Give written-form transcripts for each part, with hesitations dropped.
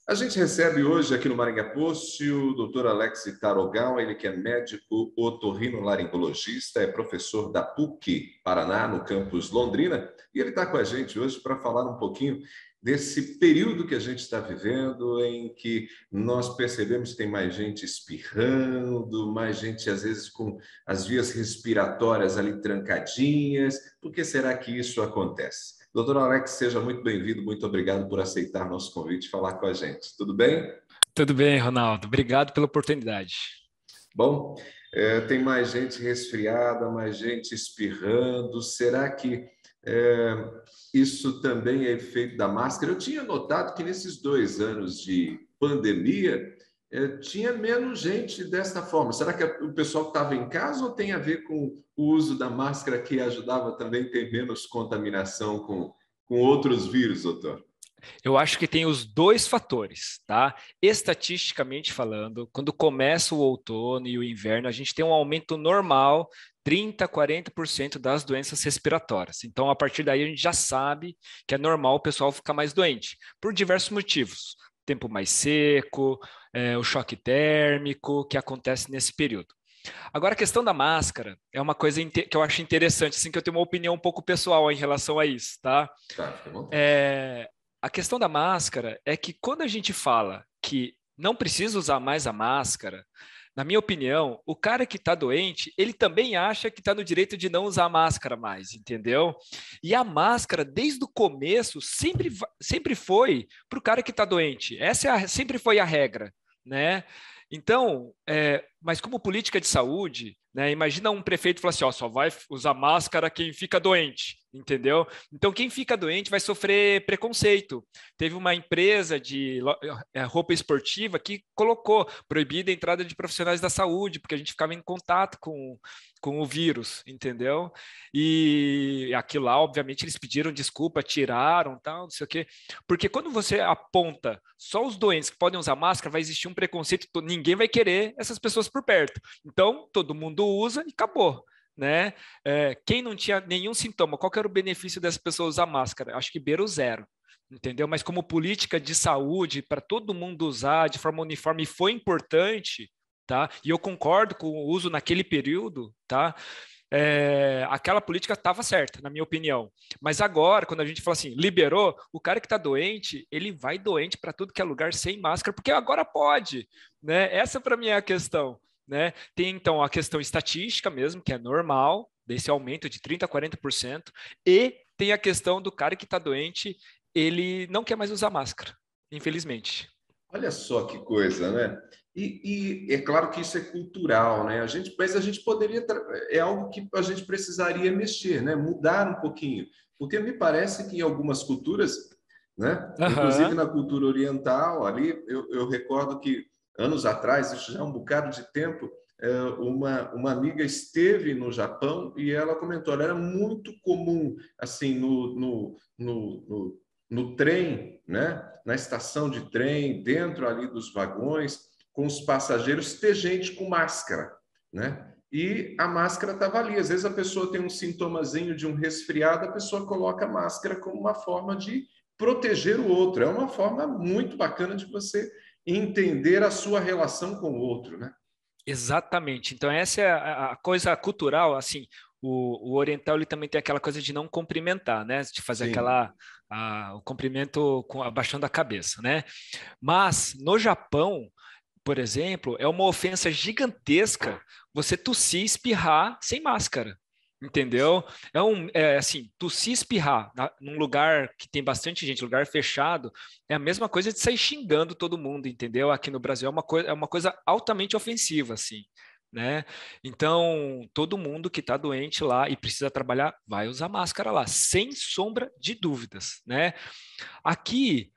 A gente recebe hoje aqui no Maringá Post o Dr. Alex Tarogal, ele que é médico otorrinolaringologista, é professor da PUC Paraná, no campus Londrina, e ele está com a gente hoje para falar um pouquinho desse período que a gente está vivendo, em que nós percebemos que tem mais gente espirrando, mais gente às vezes com as vias respiratórias ali trancadinhas. Por que será que isso acontece? Doutor Alex, seja muito bem-vindo, muito obrigado por aceitar nosso convite e falar com a gente. Tudo bem? Tudo bem, Ronaldo. Obrigado pela oportunidade. Bom, tem mais gente resfriada, mais gente espirrando. Será que é, isso também é efeito da máscara? Eu tinha notado que nesses 2 anos de pandemia, tinha menos gente dessa forma. Será que o pessoal estava em casa ou tem a ver com o uso da máscara que ajudava também a ter menos contaminação com outros vírus, doutor? Eu acho que tem os dois fatores, tá? Estatisticamente falando, quando começa o outono e o inverno, a gente tem um aumento normal, 30, 40% das doenças respiratórias. Então, a partir daí, a gente já sabe que é normal o pessoal ficar mais doente, por diversos motivos. Tempo mais seco, o choque térmico, que acontece nesse período. Agora, a questão da máscara é uma coisa que eu acho interessante, assim, que eu tenho uma opinião um pouco pessoal em relação a isso, tá? Tá, fica à vontade. É, a questão da máscara é que quando a gente fala que não precisa usar mais a máscara, na minha opinião, o cara que está doente, ele também acha que está no direito de não usar a máscara mais, entendeu? E a máscara, desde o começo, sempre foi para o cara que está doente. Sempre foi a regra, né? Então, mas como política de saúde, né, imagina um prefeito falar assim, ó, só vai usar máscara quem fica doente, entendeu? Então, quem fica doente vai sofrer preconceito. Teve uma empresa de roupa esportiva que colocou proibida a entrada de profissionais da saúde, porque a gente ficava em contato com o vírus, entendeu? E aquilo lá, obviamente, eles pediram desculpa, tiraram, tal, não sei o quê. Porque quando você aponta só os doentes que podem usar máscara, vai existir um preconceito, ninguém vai querer essas pessoas por perto. Então, todo mundo usa e acabou. Né? Quem não tinha nenhum sintoma, qual que era o benefício dessa pessoa usar máscara? Acho que beira o zero, entendeu? Mas como política de saúde, para todo mundo usar de forma uniforme, foi importante, tá? E eu concordo com o uso naquele período, tá? Aquela política estava certa, na minha opinião. Mas agora, quando a gente fala assim, liberou, o cara que está doente, ele vai doente para tudo que é lugar sem máscara, porque agora pode, né? Essa para mim é a questão, né? Tem então a questão estatística mesmo, que é normal, desse aumento de 30% a 40%, e tem a questão do cara que está doente, ele não quer mais usar máscara, infelizmente. Olha só que coisa, né? E é claro que isso é cultural, né? Mas a gente poderia, é algo que a gente precisaria mexer, né? Mudar um pouquinho, porque me parece que em algumas culturas, né? Inclusive Aham. na cultura oriental, ali eu recordo que anos atrás, isso já é um bocado de tempo, uma amiga esteve no Japão e ela comentou, olha, era muito comum assim no trem, né? Na estação de trem, dentro ali dos vagões, com os passageiros, ter gente com máscara, né? E a máscara estava ali. Às vezes a pessoa tem um sintomazinho de um resfriado, a pessoa coloca a máscara como uma forma de proteger o outro. É uma forma muito bacana de você entender a sua relação com o outro, né? Exatamente. Então, essa é a coisa cultural, assim, o oriental ele também tem aquela coisa de não cumprimentar, né? De fazer Sim. o cumprimento abaixando a cabeça, né? Mas no Japão, por exemplo, é uma ofensa gigantesca você tossir e espirrar sem máscara. Entendeu? Assim, tossir e espirrar num lugar que tem bastante gente, lugar fechado, é a mesma coisa de sair xingando todo mundo, entendeu? Aqui no Brasil é uma coisa altamente ofensiva, assim, né? Então, todo mundo que está doente lá e precisa trabalhar, vai usar máscara lá, sem sombra de dúvidas, né? Aqui,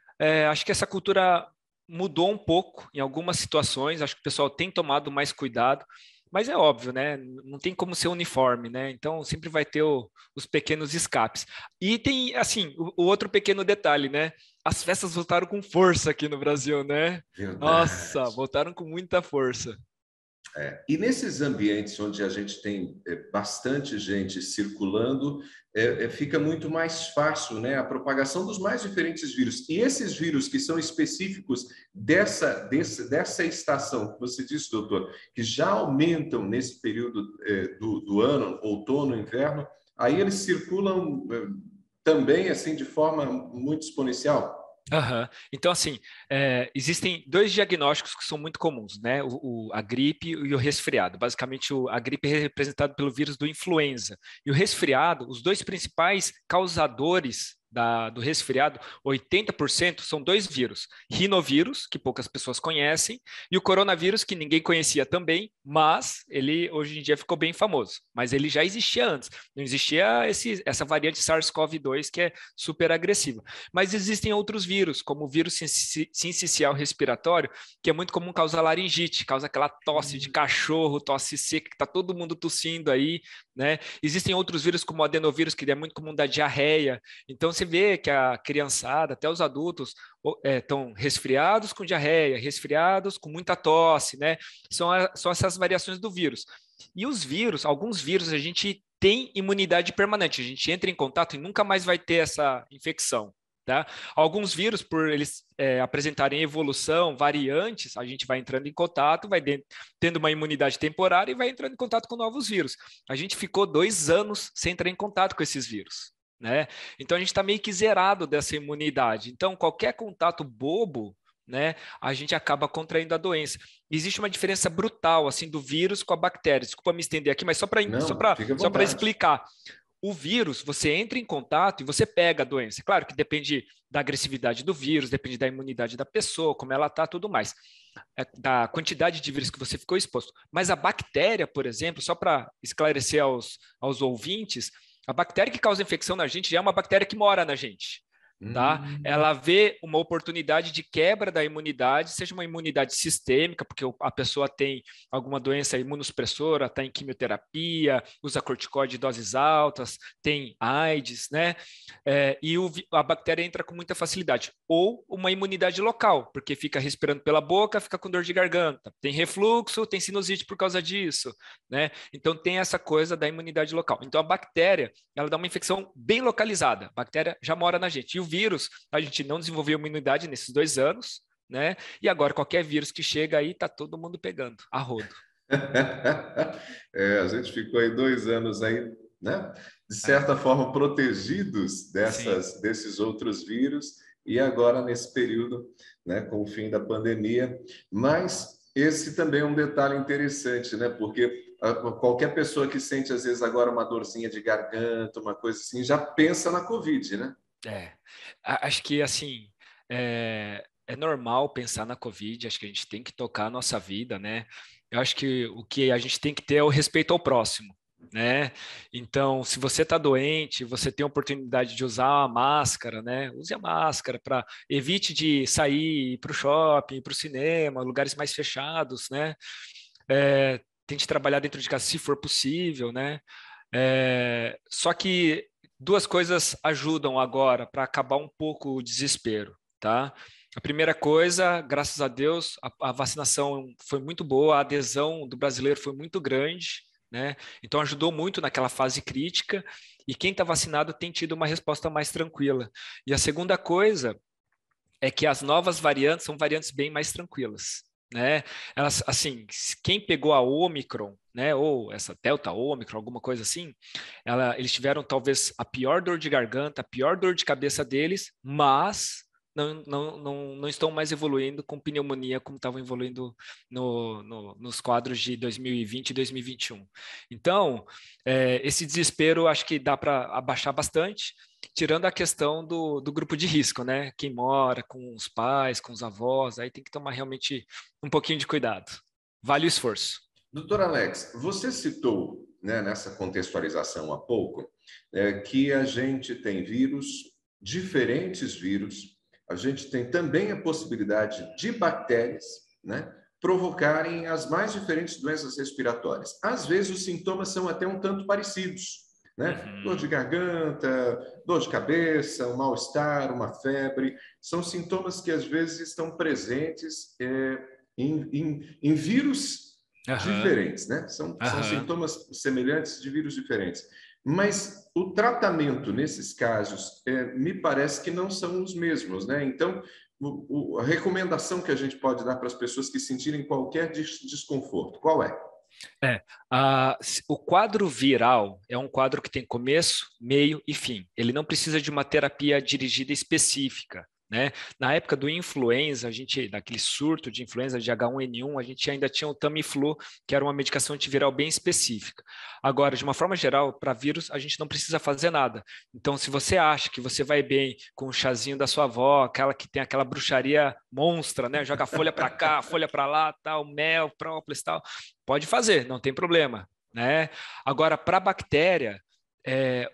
acho que essa cultura mudou um pouco em algumas situações, acho que o pessoal tem tomado mais cuidado, mas é óbvio, né? Não tem como ser uniforme, né? Então sempre vai ter os pequenos escapes. E tem, assim, o outro pequeno detalhe, né? As festas voltaram com força aqui no Brasil, né? Nossa, Verdade. voltaram com muita força. E nesses ambientes onde a gente tem bastante gente circulando, fica muito mais fácil, né, a propagação dos mais diferentes vírus. E esses vírus que são específicos dessa estação que você disse, doutor, que já aumentam nesse período do ano, outono, inverno, aí eles circulam também assim de forma muito exponencial. Uhum. Então, assim, existem dois diagnósticos que são muito comuns, né? A gripe e o resfriado. Basicamente, a gripe é representada pelo vírus do influenza. E o resfriado, os dois principais causadores do resfriado, 80% são dois vírus: rinovírus, que poucas pessoas conhecem, e o coronavírus, que ninguém conhecia também, mas ele hoje em dia ficou bem famoso. Mas ele já existia antes. Não existia essa variante SARS-CoV-2 que é super agressiva. Mas existem outros vírus, como o vírus sincicial respiratório, que é muito comum causar laringite, causa aquela tosse de cachorro, tosse seca, que está todo mundo tossindo aí, né? Existem outros vírus, como o adenovírus, que é muito comum da diarreia. Então, você vê que a criançada, até os adultos, estão resfriados com diarreia, resfriados com muita tosse, né? São essas variações do vírus. E os vírus, alguns vírus, a gente tem imunidade permanente, a gente entra em contato e nunca mais vai ter essa infecção. Tá? Alguns vírus, por eles apresentarem evolução, variantes, a gente vai entrando em contato, tendo uma imunidade temporária e vai entrando em contato com novos vírus. A gente ficou 2 anos sem entrar em contato com esses vírus. Né? Então a gente está meio que zerado dessa imunidade. Então, qualquer contato bobo, né, a gente acaba contraindo a doença. Existe uma diferença brutal assim do vírus com a bactéria. Desculpa me estender aqui, mas Não, fica à só para vontade. explicar. O vírus, você entra em contato e você pega a doença. Claro que depende da agressividade do vírus, depende da imunidade da pessoa, como ela está, tudo mais, da quantidade de vírus que você ficou exposto. Mas a bactéria, por exemplo, só para esclarecer aos ouvintes, a bactéria que causa infecção na gente já é uma bactéria que mora na gente. Tá? Ela vê uma oportunidade de quebra da imunidade, seja uma imunidade sistêmica, porque a pessoa tem alguma doença imunossupressora, está em quimioterapia, usa corticoide de doses altas, tem AIDS, né? E a bactéria entra com muita facilidade. Ou uma imunidade local, porque fica respirando pela boca, fica com dor de garganta, tem refluxo, tem sinusite por causa disso, né? Então tem essa coisa da imunidade local. Então a bactéria, ela dá uma infecção bem localizada, a bactéria já mora na gente. E o vírus, a gente não desenvolveu imunidade nesses 2 anos, né? E agora qualquer vírus que chega aí, tá todo mundo pegando, a rodo. A gente ficou aí 2 anos aí, né? De É, certa forma protegidos sim. desses outros vírus e agora nesse período, né, com o fim da pandemia. Mas esse também é um detalhe interessante, né? Porque qualquer pessoa que sente às vezes agora uma dorzinha de garganta, uma coisa assim, já pensa na Covid, né? É, acho que assim é normal pensar na Covid, acho que a gente tem que tocar a nossa vida, né? Eu acho que o que a gente tem que ter é o respeito ao próximo, né? Então, se você está doente, você tem a oportunidade de usar a máscara, né? Use a máscara para evite de sair para o shopping, para o cinema, lugares mais fechados, né? Tente trabalhar dentro de casa se for possível, né? Só que duas coisas ajudam agora para acabar um pouco o desespero, tá? A primeira coisa, graças a Deus, a vacinação foi muito boa, a adesão do brasileiro foi muito grande, né? Então ajudou muito naquela fase crítica e quem está vacinado tem tido uma resposta mais tranquila. E a segunda coisa é que as novas variantes são variantes bem mais tranquilas, né? Elas, assim, quem pegou a Omicron, né, ou essa Delta Omicron, alguma coisa assim, eles tiveram talvez a pior dor de garganta, a pior dor de cabeça deles, mas não estão mais evoluindo com pneumonia como estavam evoluindo nos quadros de 2020 e 2021. Então, esse desespero acho que dá para abaixar bastante, tirando a questão do grupo de risco, né? Quem mora com os pais, com os avós, aí tem que tomar realmente um pouquinho de cuidado. Vale o esforço. Doutor Alex, você citou, né, nessa contextualização há pouco, que a gente tem diferentes vírus, a gente tem também a possibilidade de bactérias, né, provocarem as mais diferentes doenças respiratórias. Às vezes os sintomas são até um tanto parecidos, né? Dor de Uhum. garganta, dor de cabeça, um mal-estar, uma febre, são sintomas que às vezes estão presentes em vírus Aham, diferentes, né? São aham. sintomas semelhantes de vírus diferentes. Mas o tratamento nesses casos, me parece que não são os mesmos, né? Então, a recomendação que a gente pode dar para as pessoas que sentirem qualquer desconforto, qual é? É, o quadro viral é um quadro que tem começo, meio e fim. Ele não precisa de uma terapia dirigida específica, né? Na época do influenza, naquele surto de influenza de H1N1, a gente ainda tinha o Tamiflu, que era uma medicação antiviral bem específica. Agora, de uma forma geral, para vírus, a gente não precisa fazer nada. Então, se você acha que você vai bem com o chazinho da sua avó, aquela que tem aquela bruxaria monstra, né? Joga folha para cá, folha para lá, tal, mel, própolis, tal, pode fazer, não tem problema, né? Agora, para bactéria,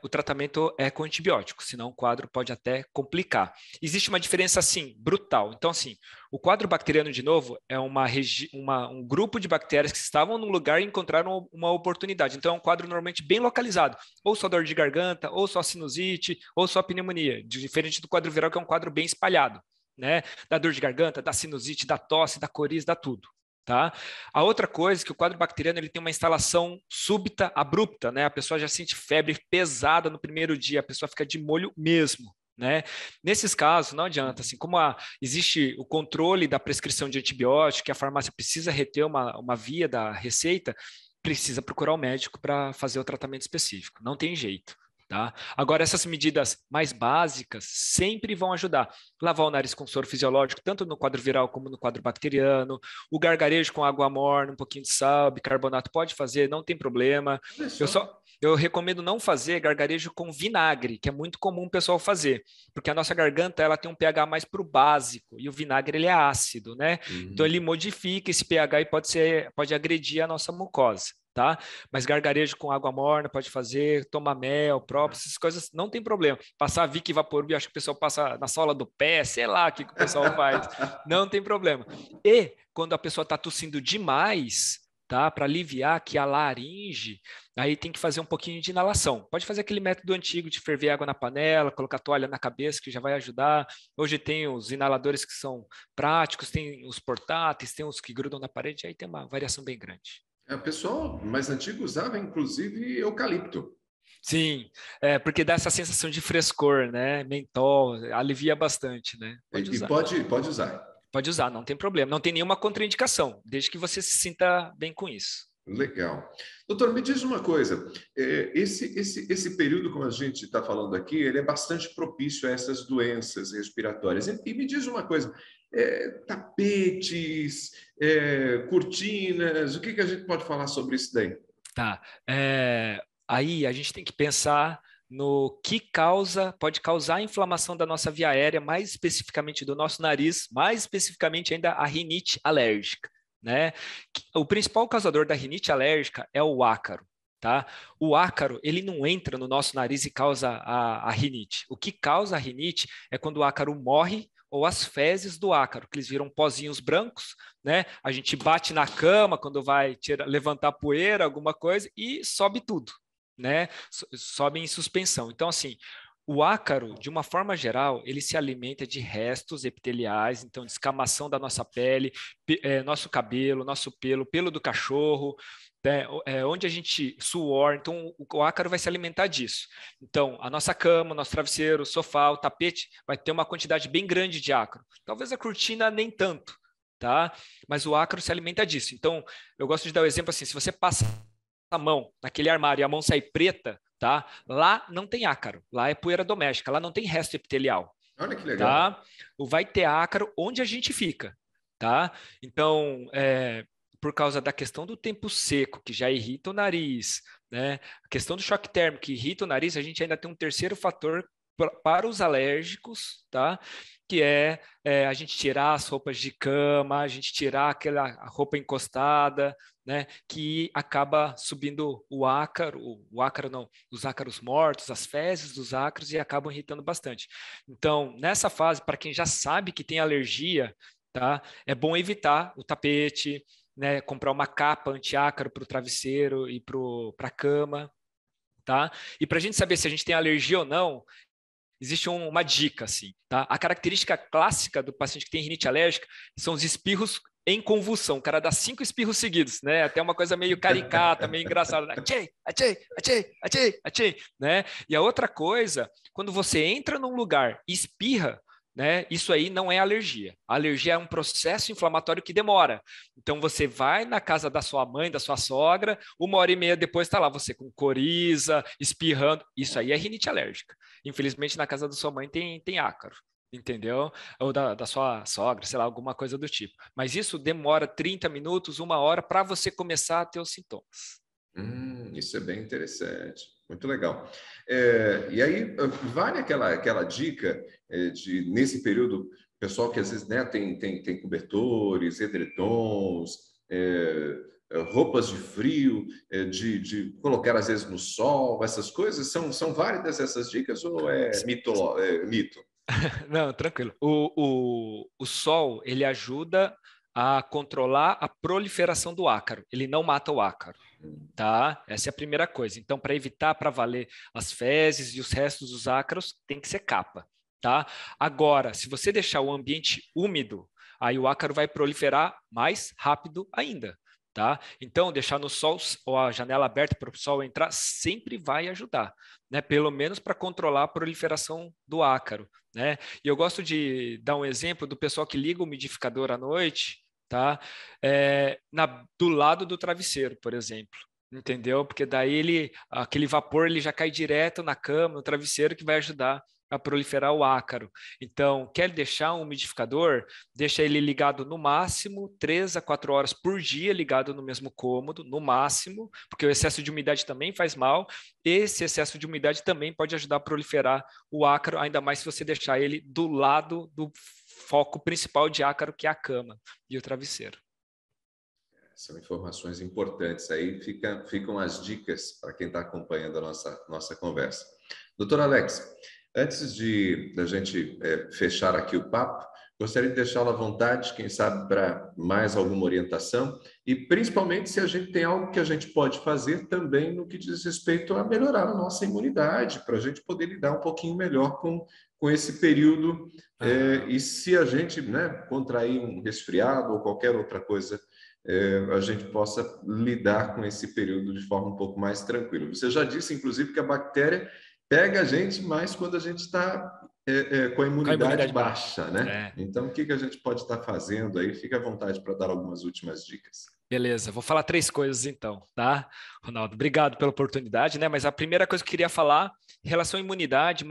o tratamento é com antibiótico, senão o quadro pode até complicar. Existe uma diferença, assim, brutal. Então, assim, o quadro bacteriano, de novo, é um grupo de bactérias que estavam num lugar e encontraram uma oportunidade. Então, é um quadro normalmente bem localizado, ou só dor de garganta, ou só sinusite, ou só pneumonia, diferente do quadro viral, que é um quadro bem espalhado, né? Da dor de garganta, da sinusite, da tosse, da coriza, da tudo. Tá? A outra coisa é que o quadro bacteriano ele tem uma instalação súbita, abrupta, né? A pessoa já sente febre pesada no primeiro dia, a pessoa fica de molho mesmo, né? Nesses casos, não adianta, assim, como existe o controle da prescrição de antibiótico, que a farmácia precisa reter uma via da receita, precisa procurar o médico para fazer o tratamento específico, não tem jeito. Tá? Agora, essas medidas mais básicas sempre vão ajudar. Lavar o nariz com soro fisiológico, tanto no quadro viral como no quadro bacteriano. O gargarejo com água morna, um pouquinho de sal, bicarbonato, pode fazer, não tem problema. Olha Eu só. só eu recomendo não fazer gargarejo com vinagre, que é muito comum o pessoal fazer, porque a nossa garganta ela tem um pH mais para o básico e o vinagre ele é ácido, né? Então ele modifica esse pH e pode agredir a nossa mucosa. Tá? Mas gargarejo com água morna pode fazer, tomar mel, próprio, essas coisas não tem problema. Passar Vick Vaporub, acho que o pessoal passa na sola do pé, sei lá o que o pessoal faz, não tem problema. E quando a pessoa está tossindo demais, tá? Para aliviar aqui a laringe, aí tem que fazer um pouquinho de inalação. Pode fazer aquele método antigo de ferver água na panela, colocar toalha na cabeça, que já vai ajudar. Hoje tem os inaladores que são práticos, tem os portáteis, tem os que grudam na parede, aí tem uma variação bem grande. O pessoal mais antigo usava, inclusive, eucalipto. Sim, porque dá essa sensação de frescor, né? Mentol, alivia bastante, né? Pode E usar. pode usar. Pode usar, não tem problema. Não tem nenhuma contraindicação, desde que você se sinta bem com isso. Legal. Doutor, me diz uma coisa. Esse período, como a gente está falando aqui, ele é bastante propício a essas doenças respiratórias. E me diz uma coisa. Tapetes, cortinas, o que a gente pode falar sobre isso daí? Tá. Aí a gente tem que pensar no que pode causar a inflamação da nossa via aérea, mais especificamente do nosso nariz, mais especificamente ainda a rinite alérgica, né? O principal causador da rinite alérgica é o ácaro. Tá? O ácaro, ele não entra no nosso nariz e causa a rinite. O que causa a rinite é quando o ácaro morre ou as fezes do ácaro, que eles viram pozinhos brancos, né? A gente bate na cama quando vai levantar poeira, alguma coisa, e sobe tudo, né? Sobe em suspensão. Então, assim, o ácaro, de uma forma geral, ele se alimenta de restos epiteliais, então descamação da nossa pele, nosso cabelo, nosso pelo do cachorro, né, onde a gente suor, então o ácaro vai se alimentar disso. Então, a nossa cama, nosso travesseiro, o sofá, o tapete vai ter uma quantidade bem grande de ácaro. Talvez a cortina nem tanto, tá? Mas o ácaro se alimenta disso. Então, eu gosto de dar o exemplo assim, se você passa a mão naquele armário e a mão sai preta, tá? Lá não tem ácaro, lá é poeira doméstica, lá não tem resto epitelial, Olha que legal. tá? Vai ter ácaro onde a gente fica, tá? Então, por causa da questão do tempo seco, que já irrita o nariz, né? A questão do choque térmico, que irrita o nariz, a gente ainda tem um terceiro fator para os alérgicos, tá? Que a gente tirar as roupas de cama, a gente tirar aquela roupa encostada, né? Que acaba subindo o ácaro não, os ácaros mortos, as fezes dos ácaros e acabam irritando bastante. Então, nessa fase, para quem já sabe que tem alergia, tá? É bom evitar o tapete, né? Comprar uma capa anti-ácaro para o travesseiro e para a cama, tá? E para a gente saber se a gente tem alergia ou não, existe uma dica, assim, tá? A característica clássica do paciente que tem rinite alérgica são os espirros em convulsão. O cara dá 5 espirros seguidos, né? Até uma coisa meio caricata, meio engraçada. Achei, achei, achei, achei, achei, né? E a outra coisa, quando você entra num lugar e espirra, né? Isso aí não é alergia. A alergia é um processo inflamatório que demora. Então você vai na casa da sua mãe, da sua sogra, 1h30 depois está lá você com coriza, espirrando. Isso aí é rinite alérgica. Infelizmente na casa da sua mãe tem ácaro. Entendeu? Ou da sua sogra, sei lá, alguma coisa do tipo. Mas isso demora 30 minutos, 1 hora para você começar a ter os sintomas. Isso é bem interessante, muito legal. E aí, vale aquela dica nesse período, pessoal que às vezes, né, tem cobertores, edredons, roupas de frio, de colocar às vezes no sol, essas coisas, são válidas essas dicas ou é mito? Não, tranquilo. O sol, ele ajuda a controlar a proliferação do ácaro. Ele não mata o ácaro, tá? Essa é a primeira coisa. Então, para evitar para valer as fezes e os restos dos ácaros, tem que ser capa, tá? Agora, se você deixar o ambiente úmido, aí o ácaro vai proliferar mais rápido ainda. Tá? Então, deixar no sol ou a janela aberta para o sol entrar sempre vai ajudar, né? Pelo menos para controlar a proliferação do ácaro, né? E eu gosto de dar um exemplo do pessoal que liga o umidificador à noite, tá? Do lado do travesseiro, por exemplo. Entendeu? Porque daí aquele vapor ele já cai direto na cama, no travesseiro, que vai ajudar a proliferar o ácaro. Então, quer deixar um umidificador? Deixa ele ligado no máximo 3 a 4 horas por dia, ligado no mesmo cômodo, no máximo, porque o excesso de umidade também faz mal. Esse excesso de umidade também pode ajudar a proliferar o ácaro, ainda mais se você deixar ele do lado do foco principal de ácaro, que é a cama e o travesseiro. São informações importantes aí, ficam as dicas para quem está acompanhando a nossa conversa. Doutor Alex, antes da gente fechar aqui o papo, gostaria de deixá-lo à vontade, quem sabe, para mais alguma orientação e principalmente se a gente tem algo que a gente pode fazer também no que diz respeito a melhorar a nossa imunidade, para a gente poder lidar um pouquinho melhor com esse período e se a gente, né, contrair um resfriado ou qualquer outra coisa, a gente possa lidar com esse período de forma um pouco mais tranquila. Você já disse, inclusive, que a bactéria pega a gente mais quando a gente está com a imunidade baixa, né? Então, o que a gente pode estar fazendo aí? Fique à vontade para dar algumas últimas dicas. Beleza, vou falar 3 coisas então, tá? Ronaldo, obrigado pela oportunidade, né? Mas a primeira coisa que eu queria falar, em relação à imunidade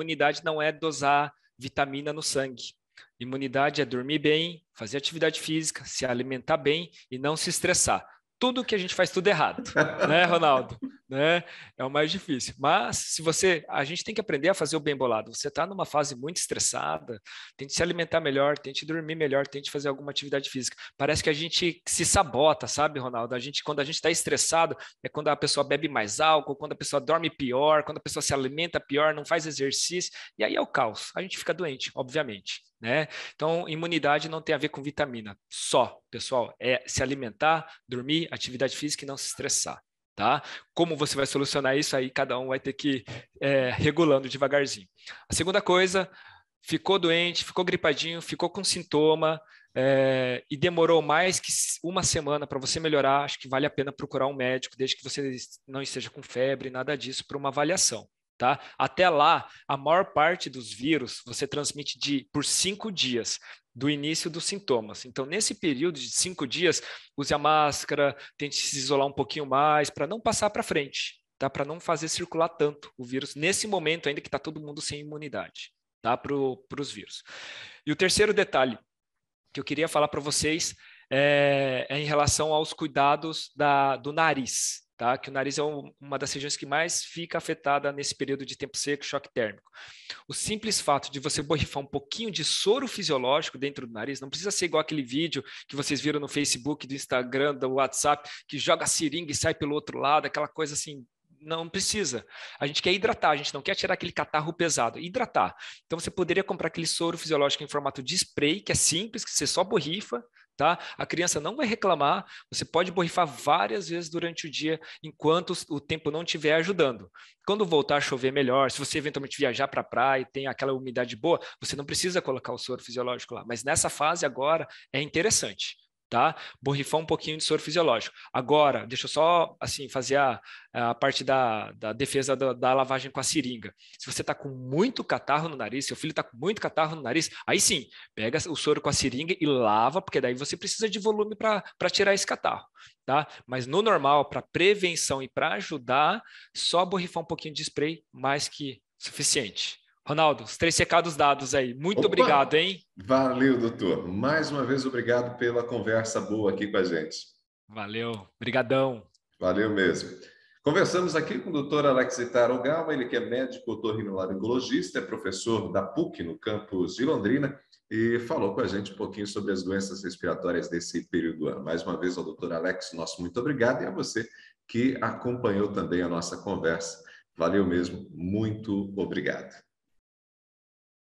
não é dosar vitamina no sangue. Imunidade é dormir bem, fazer atividade física, se alimentar bem e não se estressar. Tudo que a gente faz tudo errado, né, Ronaldo? Né? É o mais difícil. Mas a gente tem que aprender a fazer o bem bolado. Você está numa fase muito estressada, tente se alimentar melhor, tente dormir melhor, tente fazer alguma atividade física. Parece que a gente se sabota, sabe, Ronaldo? Quando a gente está estressado, é quando a pessoa bebe mais álcool, quando a pessoa dorme pior, quando a pessoa se alimenta pior, não faz exercício, e aí é o caos. A gente fica doente, obviamente. Né? Então, imunidade não tem a ver com vitamina, só, pessoal, é se alimentar, dormir, atividade física e não se estressar, tá? Como você vai solucionar isso aí, cada um vai ter que ir regulando devagarzinho. A segunda coisa, ficou doente, ficou gripadinho, ficou com sintoma e demorou mais que 1 semana para você melhorar, acho que vale a pena procurar um médico, desde que você não esteja com febre, nada disso, para uma avaliação. Tá? Até lá, a maior parte dos vírus você transmite por 5 dias do início dos sintomas. Então, nesse período de 5 dias, use a máscara, tente se isolar um pouquinho mais para não passar para frente, tá? Para não fazer circular tanto o vírus nesse momento ainda que está todo mundo sem imunidade, tá? Para os vírus. E o terceiro detalhe que eu queria falar para vocês é em relação aos cuidados do nariz. Tá? Que o nariz é uma das regiões que mais fica afetada nesse período de tempo seco, choque térmico. O simples fato de você borrifar um pouquinho de soro fisiológico dentro do nariz, não precisa ser igual aquele vídeo que vocês viram no Facebook, do Instagram, do WhatsApp, que joga a seringa e sai pelo outro lado, aquela coisa assim. Não precisa. A gente quer hidratar, a gente não quer tirar aquele catarro pesado. Hidratar. Então, você poderia comprar aquele soro fisiológico em formato de spray, que é simples, que você só borrifa, tá? A criança não vai reclamar. Você pode borrifar várias vezes durante o dia, enquanto o tempo não estiver ajudando. Quando voltar a chover melhor, se você eventualmente viajar para a praia e tem aquela umidade boa, você não precisa colocar o soro fisiológico lá. Mas nessa fase agora é interessante. tá? Borrifar um pouquinho de soro fisiológico. Agora, deixa eu só assim fazer a parte da defesa da lavagem com a seringa. Se você está com muito catarro no nariz, seu filho está com muito catarro no nariz, aí sim, pega o soro com a seringa e lava, porque daí você precisa de volume para tirar esse catarro, tá? Mas no normal, para prevenção e para ajudar, só borrifar um pouquinho de spray, mais que suficiente. Ronaldo, os 3 recados dados aí. Muito Opa! obrigado, hein? Valeu, doutor. Mais uma vez, obrigado pela conversa boa aqui com a gente. Valeu, brigadão. Valeu mesmo. Conversamos aqui com o doutor Alexitaro Ogawa, ele que é médico otorrinolaringologista, é professor da PUC no campus de Londrina e falou com a gente um pouquinho sobre as doenças respiratórias desse período do ano. Mais uma vez ao doutor Alex, nosso muito obrigado e a você que acompanhou também a nossa conversa. Valeu mesmo, muito obrigado.